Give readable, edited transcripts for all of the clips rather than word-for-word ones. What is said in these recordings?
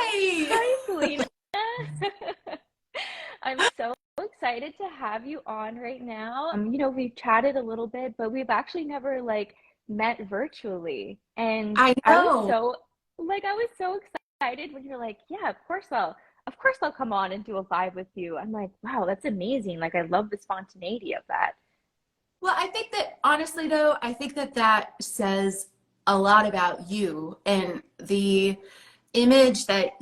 Hi. Hi, Selena. I'm so excited to have you on right now. We've chatted a little bit, but we've actually never met virtually. And I know. I was so excited when you're like, yeah, of course I'll come on and do a live with you. I'm like, wow, that's amazing. Like I love the spontaneity of that. Well, I think that honestly, though, I think that that says a lot about you and the image that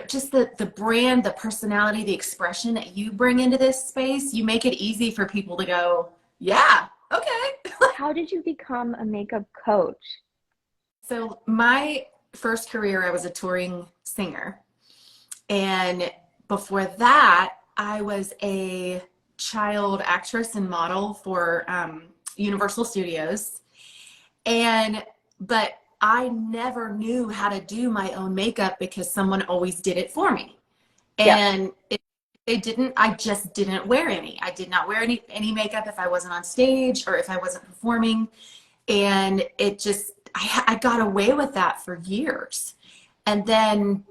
just the brand, the personality, the expression that you bring into this space. You make it easy for people to go, yeah, okay. How did you become a makeup coach? So my first career, I was a touring singer. And before that, I was a child actress and model for Universal Studios. But I never knew how to do my own makeup because someone always did it for me. Yeah. And I just didn't wear any. I did not wear any makeup if I wasn't on stage or if I wasn't performing. And I got away with that for years. And then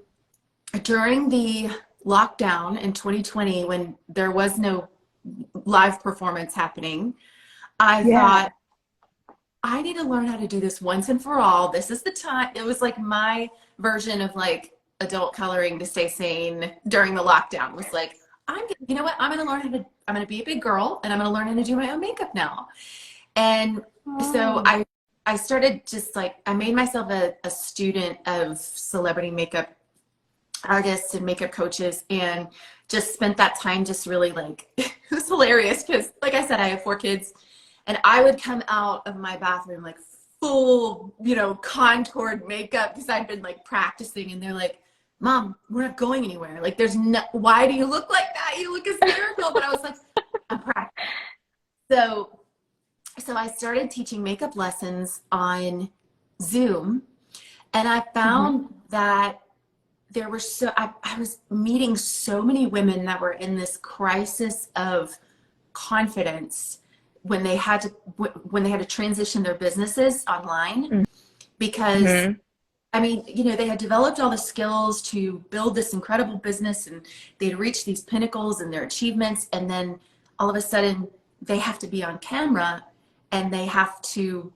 during the lockdown in 2020, when there was no live performance happening, I Yeah. thought, I need to learn how to do this once and for all. This is the time. It was like my version of like adult coloring to stay sane during the lockdown was like, you know what? I'm going to learn I'm going to be a big girl and I'm going to learn how to do my own makeup now. And so Oh, I started I made myself a student of celebrity makeup artists and makeup coaches and just spent that time just really it was hilarious because like I said, I have 4 kids and I would come out of my bathroom like full, contoured makeup because I'd been practicing and they're like, Mom, we're not going anywhere. Like why do you look like that? You look hysterical. But I was like, I'm practicing. So I started teaching makeup lessons on Zoom and I mhm. found that I was meeting so many women that were in this crisis of confidence when they had to transition their businesses online because Mhm. they had developed all the skills to build this incredible business and they'd reached these pinnacles and their achievements and then all of a sudden they have to be on camera and they have to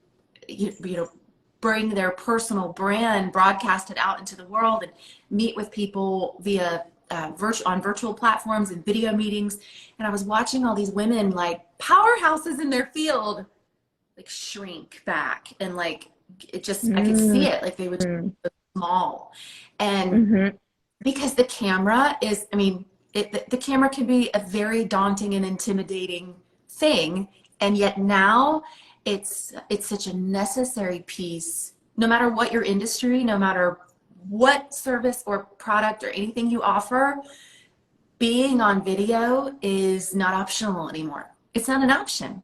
bring their personal brand, broadcast it out into the world and meet with people via on virtual platforms and video meetings. And I was watching all these women powerhouses in their field shrink back and I could see it they would Mhm. so small. And Mhm. because the camera is, the camera can be a very daunting and intimidating thing. And yet now it's such a necessary piece, no matter what your industry, no matter what service or product or anything you offer, being on video is not optional anymore. It's not an option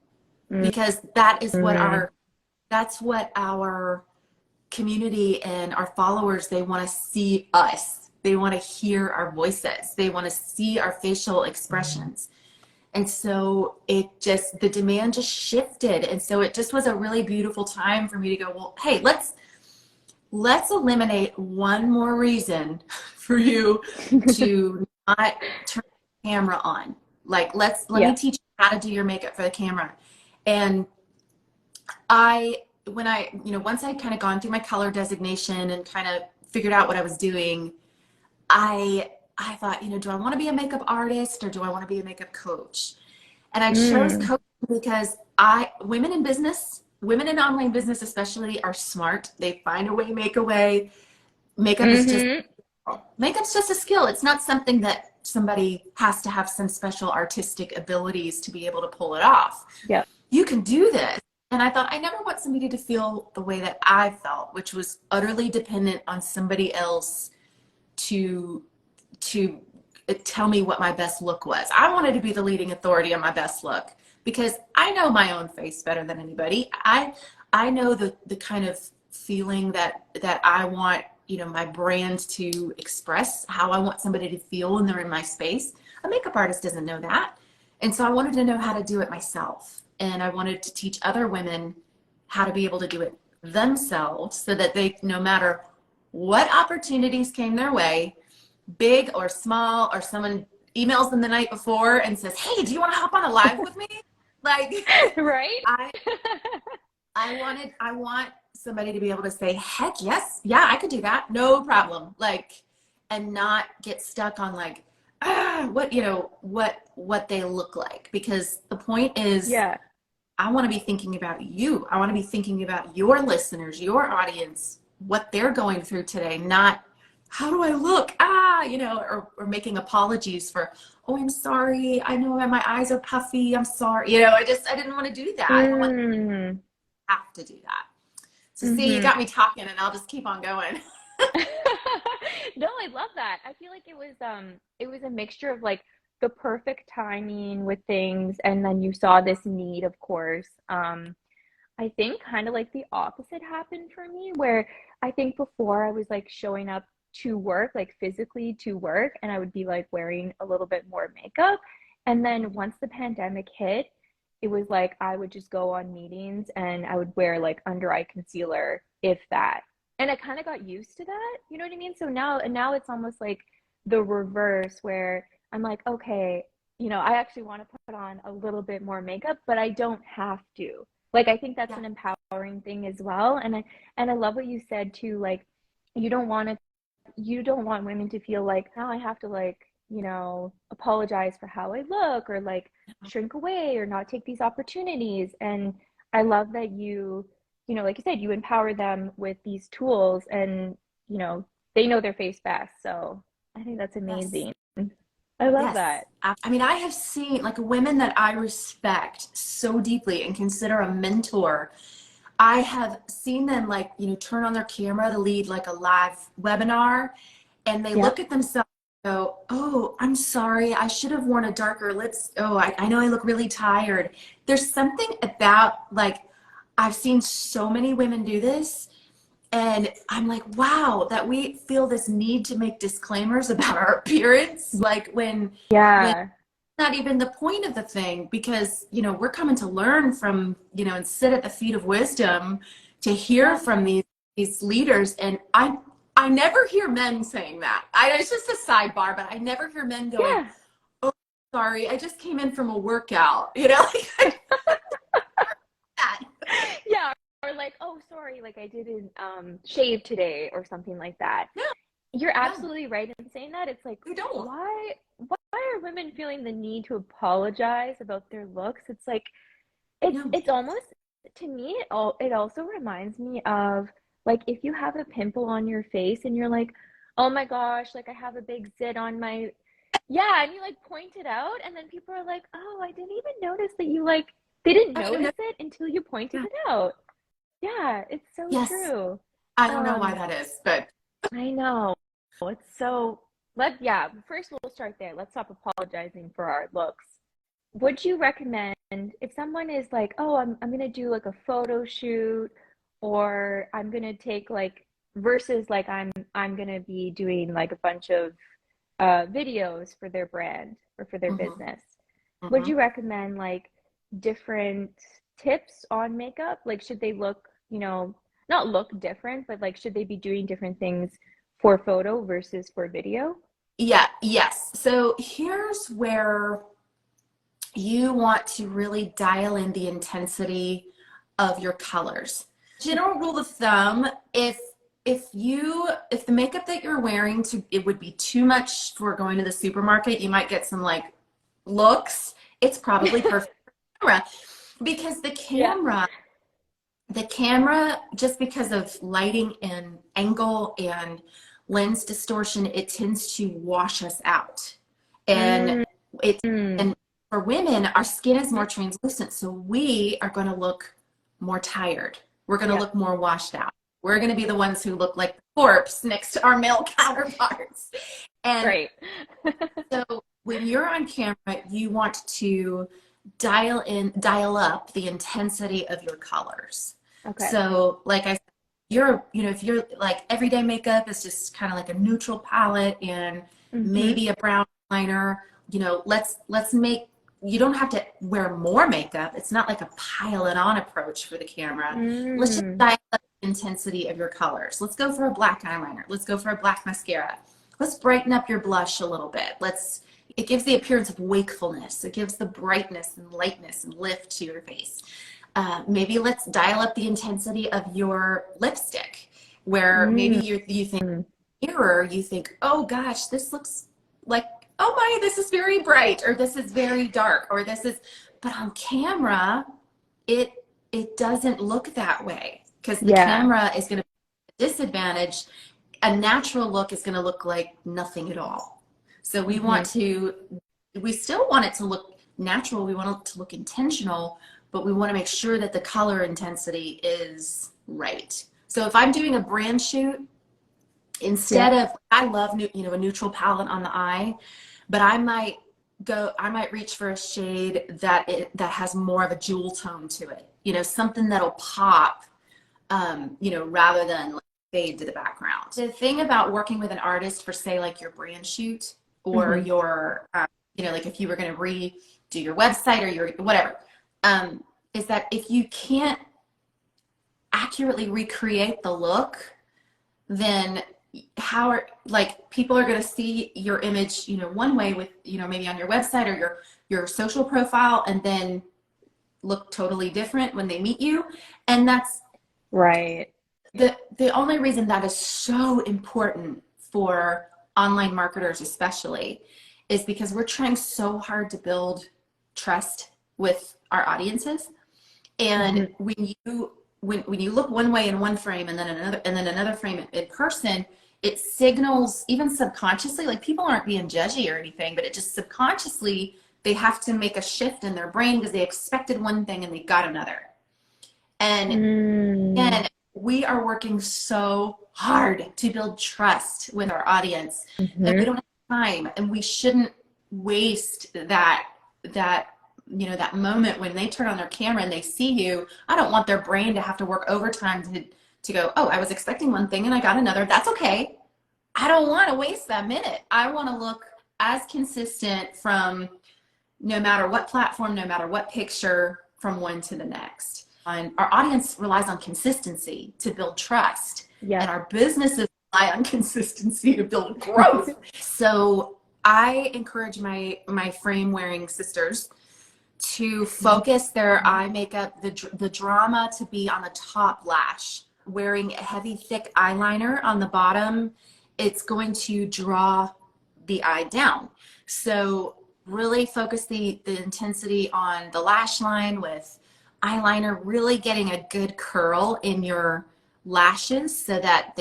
because Mhm. that's what our community and our followers, they want to see us. They want to hear our voices. They want to see our facial expressions. And so the demand just shifted. And so it just was a really beautiful time for me to go, well, hey, let's eliminate one more reason for you to not turn the camera on. Let me Yeah. teach you how to do your makeup for the camera. And I when I once I'd kind of gone through my color designation and kind of figured out what I was doing, I thought, do I want to be a makeup artist or do I want to be a makeup coach? And I chose Mm. coach because women in online business especially are smart. They find a way, make a way. Makeup is just Mhm. Makeup's just a skill. It's not something that somebody has to have some special artistic abilities to be able to pull it off. Yep. You can do this. And I thought, I never want somebody to feel the way that I felt, which was utterly dependent on somebody else to to tell me what my best look was. I wanted to be the leading authority on my best look because I know my own face better than anybody. I know the kind of feeling that I want, my brand to express, how I want somebody to feel when they're in my space. A makeup artist doesn't know that. And so I wanted to know how to do it myself. And I wanted to teach other women how to be able to do it themselves so that they, no matter what opportunities came their way, big or small, or someone emails them the night before and says, hey, do you want to hop on a live with me? Like, Right? I I want somebody to be able to say, heck yes, yeah, I could do that, no problem. Like, and not get stuck on like, what, what they look like. Because the point is, Yeah. I want to be thinking about you. I want to be thinking about your listeners, your audience, what they're going through today, not how do I look? Or making apologies for, oh, I'm sorry. I know my eyes are puffy. I'm sorry. I didn't want to do that. I don't want Mm. to have to do that. So see, you Mm-hmm. got me talking and I'll just keep on going. No, I love that. I feel like it was a mixture of like the perfect timing with things, and then you saw this need, of course. I think kind of like the opposite happened for me, where I think before I was like showing up to work, like physically to work, and I would be like wearing a little bit more makeup. And then once the pandemic hit, it was like I would just go on meetings and I would wear like under eye concealer, if that. And I kind of got used to that, you know what I mean? So now it's almost like the reverse, where I'm like, okay, I actually want to put on a little bit more makeup, but I don't have to. Like I think that's Yeah. an empowering thing as well. And I love what you said too, like you don't want to you don't want women to feel like, now I have to like, apologize for how I look, or like shrink away or not take these opportunities. And I love that like you said, you empower them with these tools, and, they know their face best. So I think that's Yes. amazing. I love Yes. that. I mean, I have seen like women that I respect so deeply and consider a mentor. I have seen them like, turn on their camera to lead like a live webinar, and they Yep. look at themselves and go, oh, I'm sorry. I should have worn a darker lips. Oh, I know I look really tired. There's something about like, I've seen so many women do this, and I'm like, wow, that we feel this need to make disclaimers about our appearance. Like when Yeah. not even the point of the thing, because we're coming to learn from and sit at the feet of wisdom to hear Yep. from these leaders. And I never hear men saying that. It's just a sidebar, but I never hear men going, Yeah. oh, sorry, I just came in from a workout, like that. Yeah. Or like, oh, sorry, like I didn't shave today or something like that. No, You're no, absolutely right in saying that. It's like, we don't. why are women feeling the need to apologize about their looks? It's like No. it's almost, to me, it also reminds me of like if you have a pimple on your face and you're like, oh my gosh, like I have a big zit on my, yeah, and you like point it out, and then people are like, oh, I didn't even notice that you like, they didn't I don't know. notice it until you pointed it out. Yeah, it's so Yes, true. I don't know why Um, that is, but I know. It's so, yeah, first we'll start there. Let's stop apologizing for our looks. Would you recommend, if someone is like, oh, I'm gonna do like a photo shoot, or I'm gonna take like, versus like I'm gonna be doing like a bunch of videos for their brand or for their mhm, business. Would mhm. you recommend like different tips on makeup? Like, should they look, not look different, but like, should they be doing different things for photo versus for video? Yeah, yes. So here's where you want to really dial in the intensity of your colors. General rule of thumb, if the makeup that you're wearing it would be too much for going to the supermarket, you might get some like looks. It's probably perfect for camera, because Yeah. the camera, just because of lighting and angle and lens distortion, it tends to wash us out. And Mm, it's mm, and for women, our skin is more translucent, so we are going to look more tired. We're going to yeah. look more washed out. We're going to be the ones who look like the corpse next to our male counterparts. And Right. so when you're on camera, you want to dial up the intensity of your colors. Okay. So like I said, if you're like everyday makeup is just kind of like a neutral palette and Mm-hmm. maybe a brown liner, let's make, you don't have to wear more makeup. It's not like a pile it on approach for the camera. Let's just Mm, dial up the intensity of your colors. Let's go for a black eyeliner. Let's go for a black mascara. let's brighten up your blush a little bit. It gives the appearance of wakefulness. It gives the brightness and lightness and lift to your face. Maybe let's dial up the intensity of your lipstick, where maybe Mm. you think mirror, you think, oh gosh, this looks like, oh my, this is very bright, or this is very dark, or this is, but on camera, it doesn't look that way, because the Yeah. camera is going to be a disadvantage. A natural look is going to look like nothing at all. So we still want it to look natural. We want it to look intentional, but we want to make sure that the color intensity is right. So if I'm doing a brand shoot, instead of, I love a neutral palette on the eye, but I might reach for a shade that has more of a jewel tone to it, something that'll pop, rather than like fade to the background. The thing about working with an artist for, say, like your brand shoot, or your, like if you were going to redo your website or your whatever, is that if you can't accurately recreate the look, then people are going to see your image, one way with, maybe on your website or your social profile, and then look totally different when they meet you. And that's Right. the only reason that is so important for online marketers, especially, is because we're trying so hard to build trust with our audiences. And when you look one way in one frame and then another frame in person, it signals, even subconsciously, like people aren't being judgy or anything, but it just subconsciously, they have to make a shift in their brain because they expected one thing and they got another. And we are working so hard to build trust with our audience, and we don't have time, and we shouldn't waste that moment when they turn on their camera and they see you. I don't want their brain to have to work overtime to go, oh, I was expecting one thing and I got another. That's okay. I don't want to waste that minute. I want to look as consistent from no matter what platform, no matter what picture, from one to the next. And our audience relies on consistency to build trust. Yeah. And our businesses rely on consistency to build growth. So I encourage my frame wearing sisters to focus their eye makeup, the drama, to be on the top lash. Wearing a heavy, thick eyeliner on the bottom, it's going to draw the eye down. So really focus the intensity on the lash line with eyeliner, really getting a good curl in your lashes so that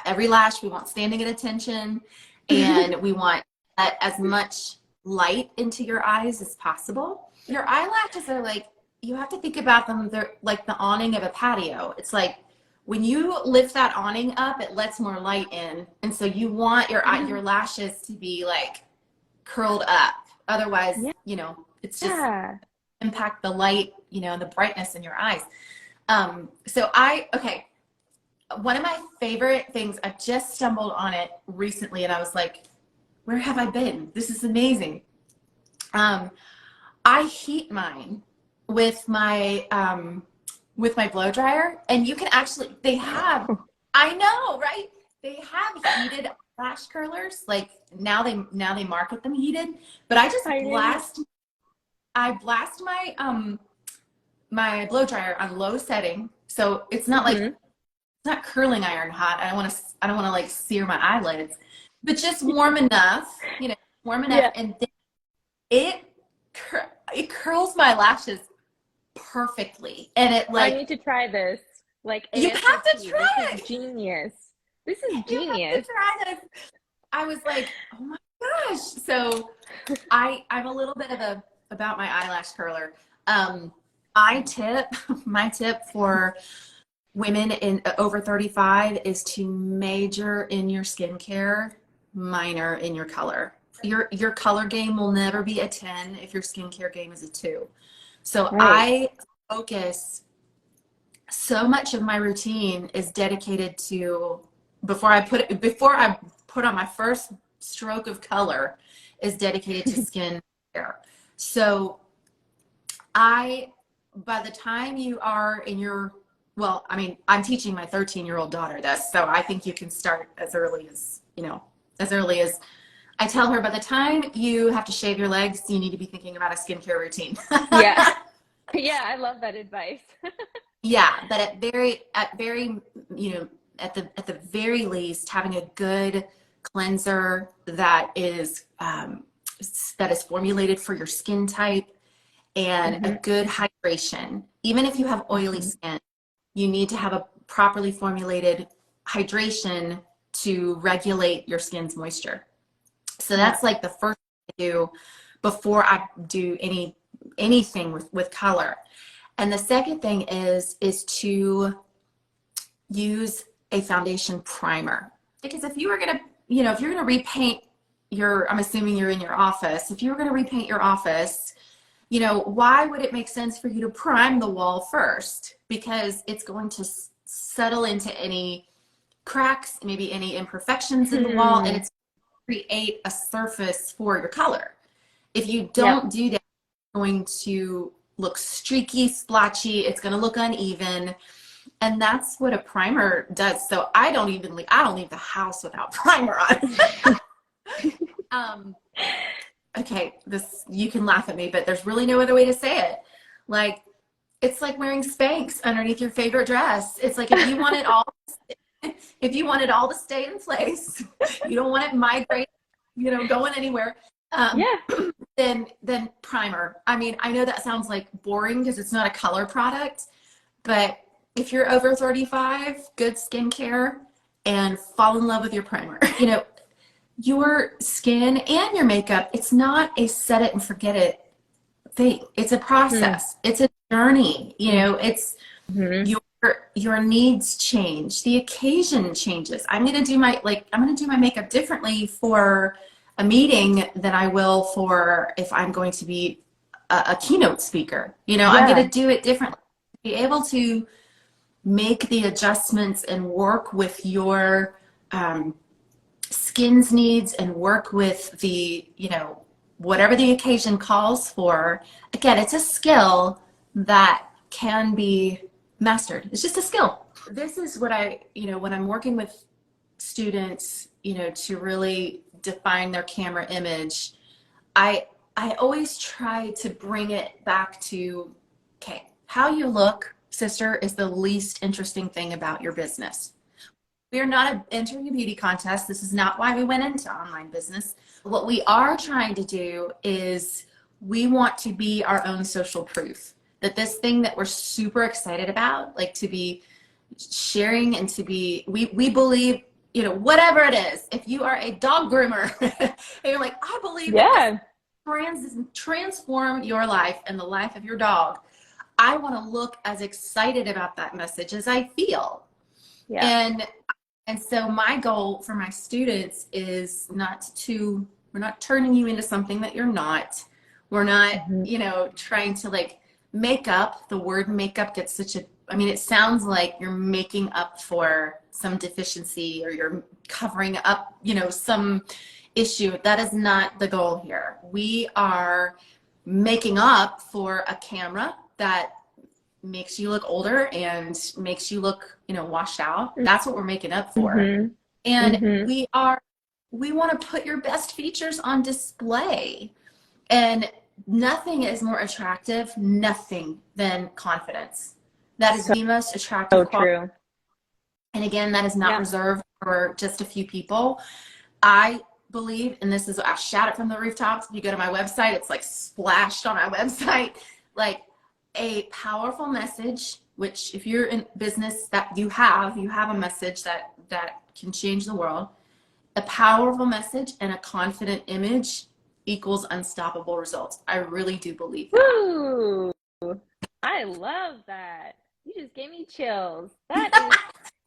every lash, we want standing at attention, and we want as much light into your eyes as possible. Your eyelashes are like, you have to think about them, they're like the awning of a patio. It's like when you lift that awning up, it lets more light in, and so you want your lashes to be like curled up. Otherwise, it's just impact the light, and the brightness in your eyes. One of my favorite things, I just stumbled on it recently, and I was like, where have I been? This is amazing. I heat mine with my blow dryer, and you can actually, I know, right? They have heated lash curlers. Like now they market them heated, but I just blast my blow dryer on low setting, so it's not like, it's not curling iron hot. I don't want to like sear my eyelids, but just warm enough, and then it curls my lashes perfectly. And it, like, I need to try this. Like, you have to try it. This is genius. This is genius. You have to try this. I was like, oh my gosh. So I'm a little bit about my eyelash curler. My tip for women in over 35 is to major in your skincare, minor in your color. Your color game will never be a 10 if your skincare game is a 2. So I focus, so much of my routine is dedicated to, before I put on my first stroke of color, is dedicated to skin care. So by the time you are in your well, I mean, I'm teaching my 13-year-old daughter this, so I think you can start as early as, as early as I tell her by the time you have to shave your legs, you need to be thinking about a skincare routine. Yeah. Yeah, I love that advice. Yeah, but at very, you know, at the very least, having a good cleanser that is formulated for your skin type and a Hmm. good hydration. Even if you have oily Hmm. skin, you need to have a properly formulated hydration to regulate your skin's moisture. So Yeah. that's like the first thing I do before I do anything with color. And the second thing is to use a foundation primer. Because if you were gonna, if you're gonna repaint I'm assuming you're in your office. If you were gonna repaint your office, why would it make sense for you to prime the wall first? Because it's going to settle into any cracks, maybe any imperfections in the wall, and Hmm. it's create a surface for your color. If you Yep. don't do that, it's going to look streaky, splotchy, it's going to look uneven, and that's what a primer does. So I don't leave the house without primer on. um, okay, this, you can laugh at me, but there's really no other way to say it. Like, it's like wearing Spanx underneath your favorite dress. It's like if you want it all to stay in place, you don't want it migrate, going anywhere. Um, Yeah. then primer. I mean, I know that sounds like boring because it's not a color product, but if you're over 35, good skincare and fall in love with your primer. Your skin and your makeup, it's not a set it and forget it thing. It's a process. It's a journey. It's Mm-hmm. your your needs change. The occasion changes. I'm going to do my makeup differently for a meeting than I will for if I'm going to be a keynote speaker. I'm going Yeah. to do it differently. Be able to make the adjustments and work with your skin's needs and work with whatever the occasion calls for. Again, it's a skill that can be mastered. It's just a skill. This is what when I'm working with students, to really define their camera image, I I always try to bring it back to, okay, how you look, sister, is the least interesting thing about your business. We are not entering a beauty contest. This is not why we went into online business. What we are trying to do is we want to be our own social proof. That this thing that we're super excited about, like to be sharing and to be, we believe, whatever it is, if you are a dog groomer and you're like, I believe that this Yeah. transform your life and the life of your dog, I want to look as excited about that message as I feel. Yeah. And so my goal for my students is we're not turning you into something that you're not. We're not, Hmm. trying to like make up. The word makeup gets I mean, it sounds like you're making up for some deficiency or you're covering up, some issue. That is not the goal here. We are making up for a camera that makes you look older and makes you look, washed out. That's what we're making up for. Hmm. And Hmm. we want to put your best features on display. And nothing is more attractive, nothing, than confidence. That is So, the most attractive so quality. true. And again, that is not Yeah. reserved for just a few people. I believe, and this is, I shout it from the rooftops. If you go to my website, it's like splashed on my website, like a powerful message, which if you're in business that you have a message that can change the world. A powerful message and a confident image equals unstoppable results. I really do believe that. Woo! I love that. You just gave me chills. That is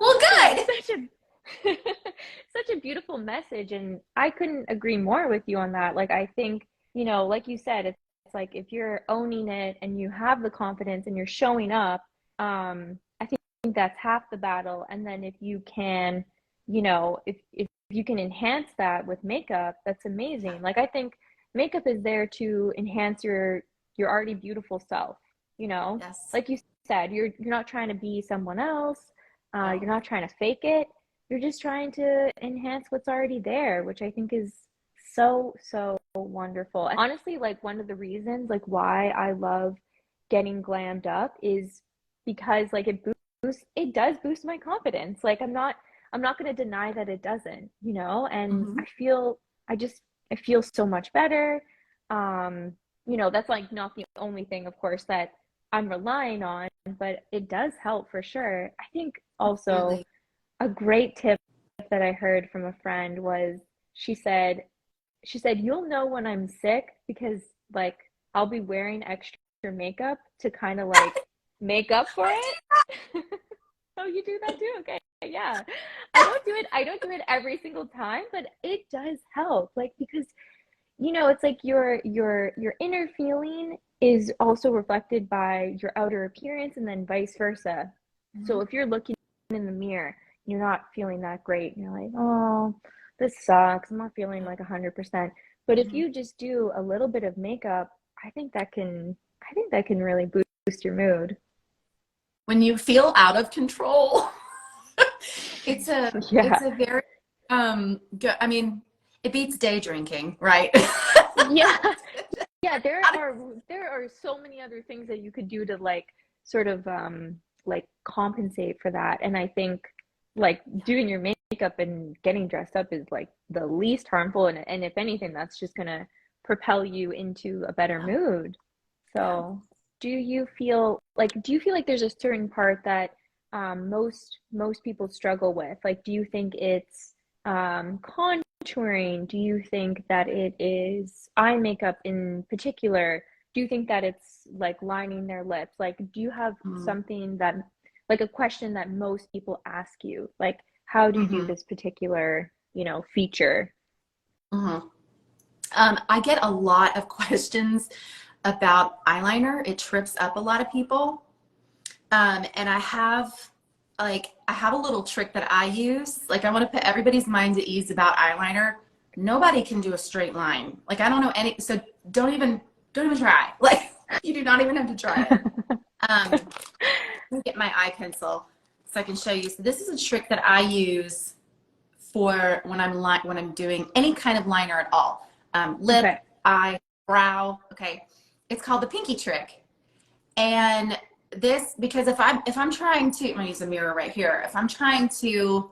Well, such a good. such a such a beautiful message, and I couldn't agree more with you on that. Like I think, like you said, it's like if you're owning it and you have the confidence and you're showing up, I think that's half the battle. And then if you can, if you can enhance that with makeup, that's amazing. Like I think makeup is there to enhance your already beautiful self, Yes. like you said, you're not trying to be someone else. You're Oh, not trying to fake it. You're just trying to enhance what's already there, which I think is so, so wonderful. And honestly, like one of the reasons like why I love getting glammed up is because like it does boost my confidence. Like I'm not going to deny that it doesn't, you know, and mhm. I just I feel so much better. That's like not the only thing, of course, that I'm relying on, but it does help for sure. I think also Absolutely. a great tip that I heard from a friend was she said she said you'll know when I'm sick because like I'll be wearing extra makeup to kind of like make up for it. Oh, you do that too? Okay. Yeah. I don't do it every single time, but it does help. Like because it's like your inner feeling is also reflected by your outer appearance and then vice versa. So Mhm. if you're looking in the mirror, you're not feeling that great, and you're like, oh, this sucks. I'm not feeling like 100%. But if Mhm. you just do a little bit of makeup, I think that can really boost your mood. When you feel out of control, it's a Yeah. it's a very good, I mean, it beats day drinking, right? Yeah. Yeah, there are so many other things that you could do to like sort of like compensate for that. And I think like doing your makeup and getting dressed up is like the least harmful and if anything, that's just gonna propel you into a better Yeah. mood. Yeah. So do you feel like there's a certain part that most people struggle with? Like do you think it's contouring? Do you think that it is eye makeup in particular? Do you think that it's like lining their lips? Like, do you have Mm-hmm. something that, like a question that most people ask you? Like, how do you do Mm-hmm. this particular, feature? Mm-hmm. I get a lot of questions about eyeliner. It trips up a lot of people. And I have a little trick that I use. Like I want to put everybody's mind at ease about eyeliner. Nobody can do a straight line. Like I don't know any, so don't even try. Like you do not even have to try it. Let me get my eye pencil so I can show you. So this is a trick that I use for when I'm doing any kind of liner at all. Lip, Okay. eye, brow. Okay. It's called the pinky trick. And this, because if I'm trying to, I'm gonna use a mirror right here. If I'm trying to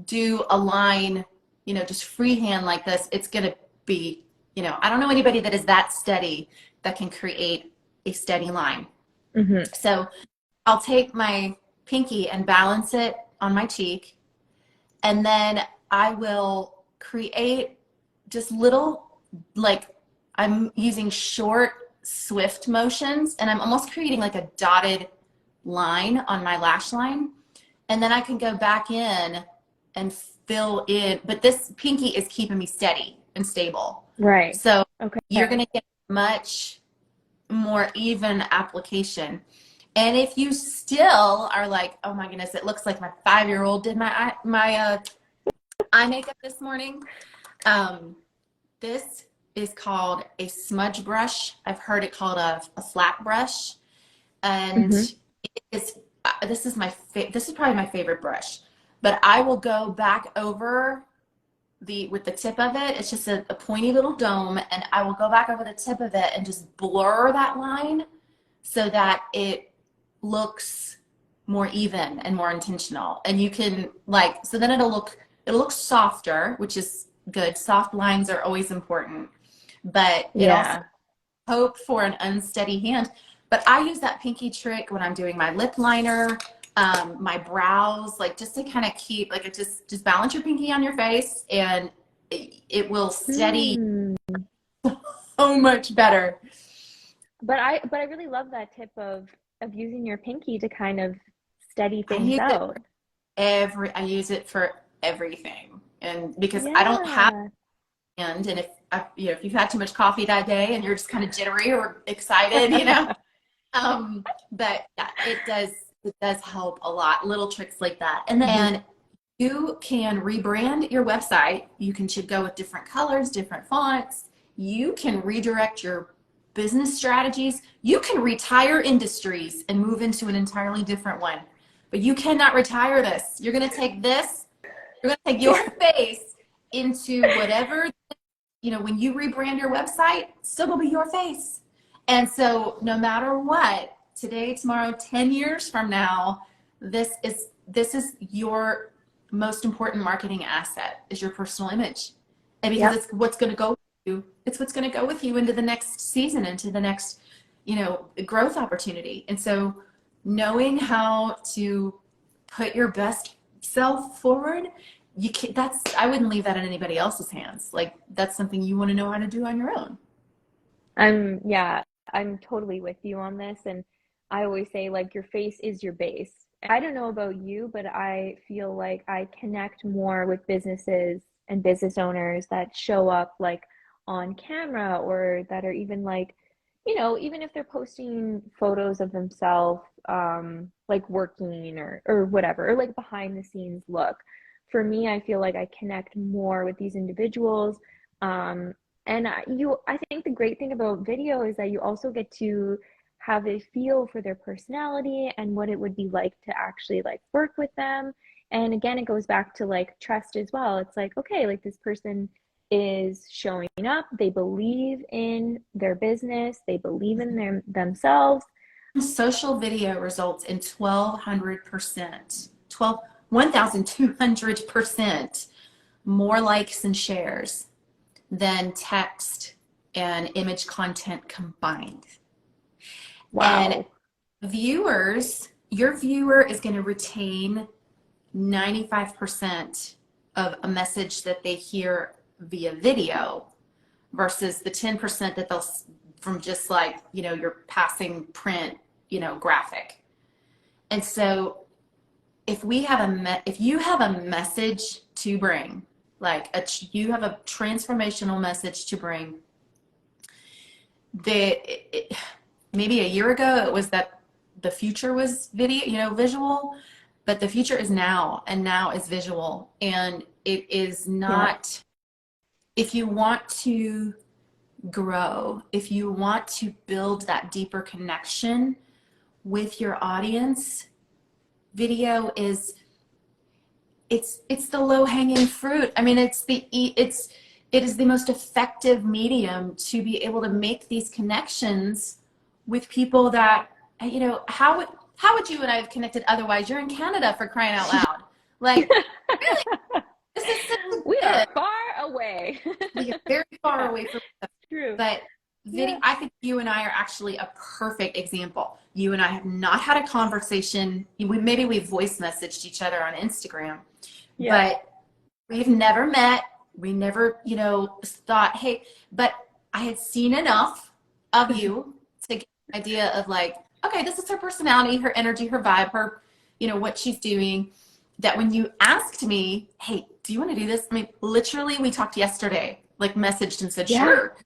do a line, just freehand like this, it's gonna be, I don't know anybody that is that steady that can create a steady line. Hmm. So I'll take my pinky and balance it on my cheek, and then I will create just little, like, I'm using short, swift motions, and I'm almost creating like a dotted line on my lash line. And then I can go back in and fill in, but this pinky is keeping me steady and stable. Right. So you're Okay. going to get much more even application. And if you still are like, oh my goodness, it looks like my 5-year-old did my eye makeup this morning. This is called a smudge brush. I've heard it called a flat brush, and Hmm. it's this is probably my favorite brush. But I will go back over with the tip of it. It's just a pointy little dome, and I will go back over the tip of it and just blur that line so that it looks more even and more intentional. And you can so then it'll look softer, which is good. Soft lines are always important, but it also Yeah. hope for an unsteady hand. But I use that pinky trick when I'm doing my lip liner, my brows, like just to kind of keep like it just balance your pinky on your face, and it will steady Mm. so much better. But I really love that tip of using your pinky to kind of steady I things use it out. I use it for everything, and because I don't have Yeah. and if you've had too much coffee that day and you're just kind of jittery or excited. But yeah, it does help a lot. Little tricks like that. And Hmm. then you can rebrand your website. You can go with different colors, different fonts. You can redirect your business strategies. You can retire industries and move into an entirely different one, but you cannot retire this. You're going to take this, you're going to take your face into whatever, when you rebrand your website, still will be your face. And so no matter what, today, tomorrow, 10 years from now, this is your most important marketing asset, is your personal image. And because it's what's going to go with you, it's what's going to go with you into the next season, into the next, growth opportunity. And so knowing how to put your best self forward, I wouldn't leave that in anybody else's hands. Like, that's something you want to know how to do on your own. I'm totally with you on this. And I always say, like, your face is your base. I don't know about you, but I feel like I connect more with businesses and business owners that show up like on camera, or that are even like, even if they're posting photos of themselves, like working or whatever, or like behind the scenes look. For me, I feel like I connect more with these individuals. I think the great thing about video is that you also get to have a feel for their personality and what it would be like to actually like work with them. And again, it goes back to like trust as well. It's like, okay, like this person is showing up, they believe in their business, they believe in themselves. Social video results in 1,200% more likes and shares than text and image content combined. Wow. And your viewer is going to retain 95% of a message that they hear via video versus the 10% that they'll from just like, your passing print, graphic. And so if you have a message to bring, you have a transformational message to bring, maybe a year ago it was that the future was video, visual, but the future is now, and now is visual. And it is not, if you want to grow, if you want to build that deeper connection with your audience, video is, it's the low-hanging fruit. I mean, it is the most effective medium to be able to make these connections with people that, how would you and I have connected otherwise? You're in Canada, for crying out loud. Like, really, this is we are far away. We are very far away from each other. True. But video, I think you and I are actually a perfect example. You and I have not had a conversation. Maybe we've voice messaged each other on Instagram, but we've never met. We never, thought, hey, but I had seen enough of you to get an idea of like, okay, this is her personality, her energy, her vibe, her, what she's doing, that when you asked me, hey, do you want to do this? I mean, literally, we talked yesterday, like messaged and said, sure.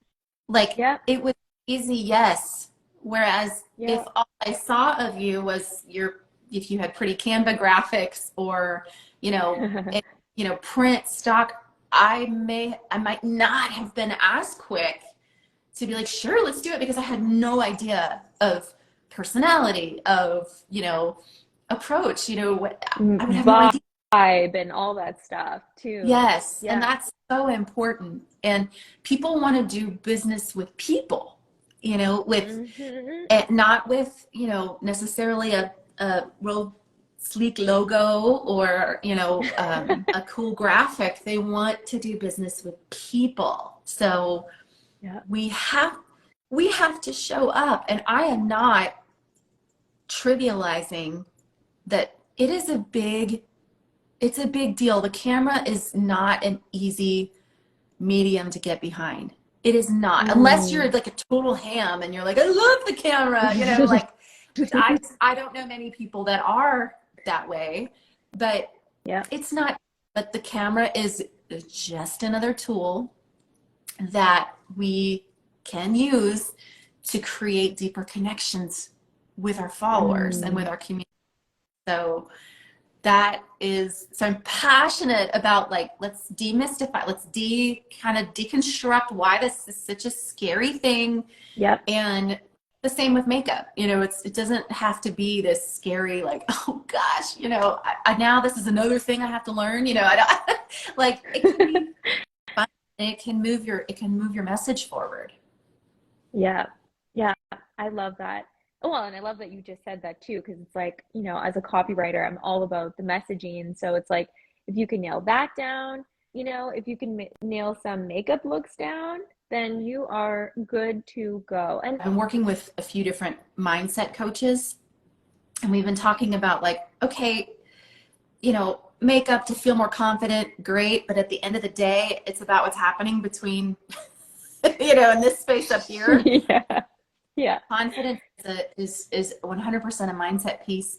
Like, it was easy, yes. Whereas if all I saw of you was if you had pretty Canva graphics or, print stock, I might not have been as quick to be like, sure, let's do it, because I had no idea of personality, of, approach, I would have no idea. Vibe and all that stuff too. Yes. And that's so important. And people want to do business with people, with not with, necessarily a real sleek logo or, a cool graphic. They want to do business with people. So we have to show up. And I am not trivializing that it's a big deal. The camera is not an easy medium to get behind. It is not, unless you're like a total ham and you're like, I love the camera, like, which I don't know many people that are that way, but it's not. But the camera is just another tool that we can use to create deeper connections with our followers and with our community. So that is, so I'm passionate about like, let's demystify, let's kind of deconstruct why this is such a scary thing. Yep. And the same with makeup, you know, it doesn't have to be this scary, like, oh gosh, you know, now this is another thing I have to learn, you know, I don't, like, it can be fun, and it can move your message forward. Yeah. Yeah. I love that. Well, and I love that you just said that too, because it's like, you know, as a copywriter, I'm all about the messaging. So it's like, if you can nail that down, you know, if you can nail some makeup looks down, then you are good to go. And I've been working with a few different mindset coaches, and we've been talking about like, okay, you know, makeup to feel more confident, great, but at the end of the day, it's about what's happening between, you know, in this space up here. yeah. Yeah. Confidence is 100% a mindset piece.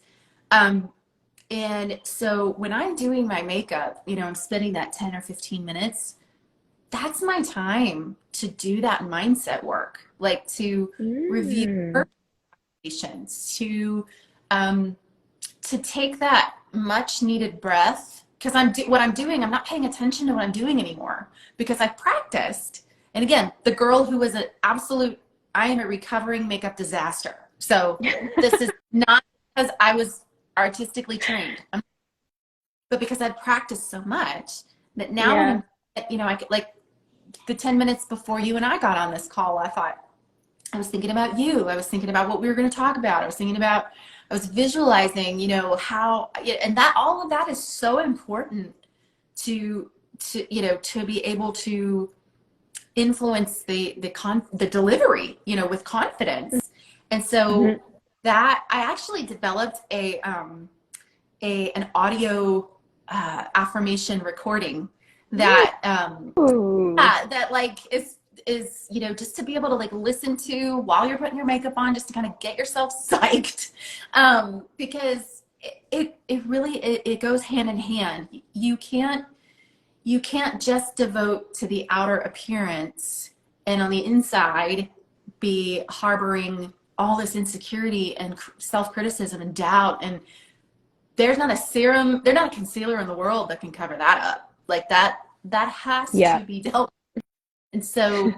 And so when I'm doing my makeup, you know, I'm spending that 10 or 15 minutes. That's my time to do that mindset work, like to review Mm. patients, to take that much needed breath, because what I'm doing, I'm not paying attention to what I'm doing anymore because I've practiced. And again, the girl who was an absolute, I am a recovering makeup disaster. So this is not because I was artistically trained, but because I'd practiced so much that now when Yeah. I'm, you know, I could, like the 10 minutes before you and I got on this call, I was thinking about you. I was thinking about what we were going to talk about. I was visualizing, you know, how, and that, all of that is so important to, you know, to be able to influence the delivery, you know, with confidence. And so Mhm. that I actually developed an audio affirmation recording that Ooh. yeah, that like is, you know, just to be able to like listen to while you're putting your makeup on, just to kind of get yourself psyched, because it really it goes hand in hand. You can't just devote to the outer appearance and on the inside be harboring all this insecurity and self-criticism and doubt. And there's not a serum, there's not a concealer in the world that can cover that up. Like that has Yeah. to be dealt with. And so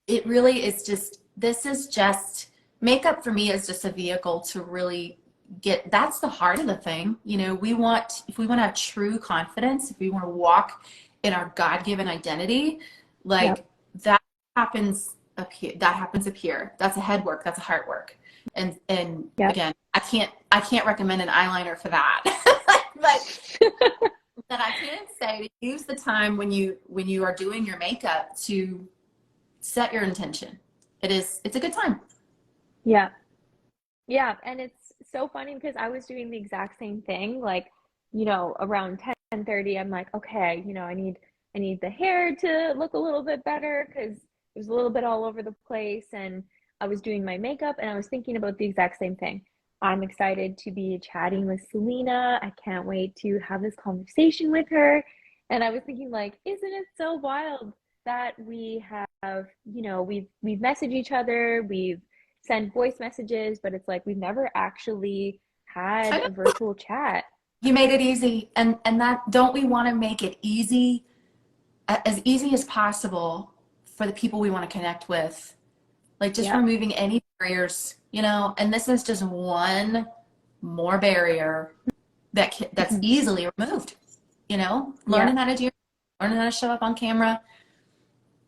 it really is just, this is just, makeup for me is just a vehicle to really get, that's the heart of the thing. You know, if we want to have true confidence, if we want to walk in our God-given identity, like Yep. that happens up here. That's a head work, that's a heart work. And Yep. again, I can't recommend an eyeliner for that. but that I can say to use the time when you are doing your makeup to set your intention. It's a good time. Yeah. Yeah, and it's so funny because I was doing the exact same thing. Like, you know, around 10:30, I'm like, okay, you know, I need the hair to look a little bit better because it was a little bit all over the place. And I was doing my makeup and I was thinking about the exact same thing. I'm excited to be chatting with Selena. I can't wait to have this conversation with her. And I was thinking, like, isn't it so wild that we have, you know, we've messaged each other, we've send voice messages, but it's like we've never actually I had know a virtual chat. you made it easy, and that, don't we want to make it easy, as easy as possible for the people we want to connect with, like just Yep. removing any barriers, you know. And this is just one more barrier that's Mhm. easily removed, you know. Yeah. Learning how to show up on camera,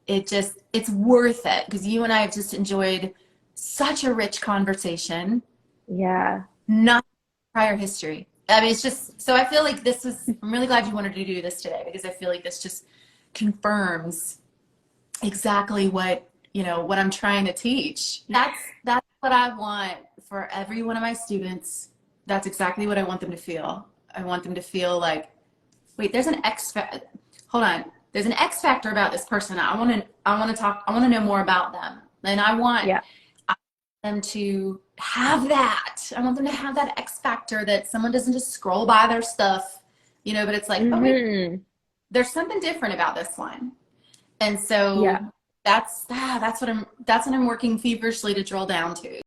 it's worth it, because you and I have just enjoyed such a rich conversation, Yeah. not prior history. I mean, it's just, so I feel like I'm really glad you wanted to do this today, because I feel like this just confirms exactly what, you know, what I'm trying to teach. That's what I want for every one of my students. That's exactly what I want them to feel. I want them to feel like, wait, hold on. There's an X factor about this person. I want to know more about them. And Yeah. I want them to have that. I want them to have that X factor, that someone doesn't just scroll by their stuff, you know, but it's like, oh wait, Hmm. there's something different about this one. And Yeah. so that's what I'm working feverishly to drill down to.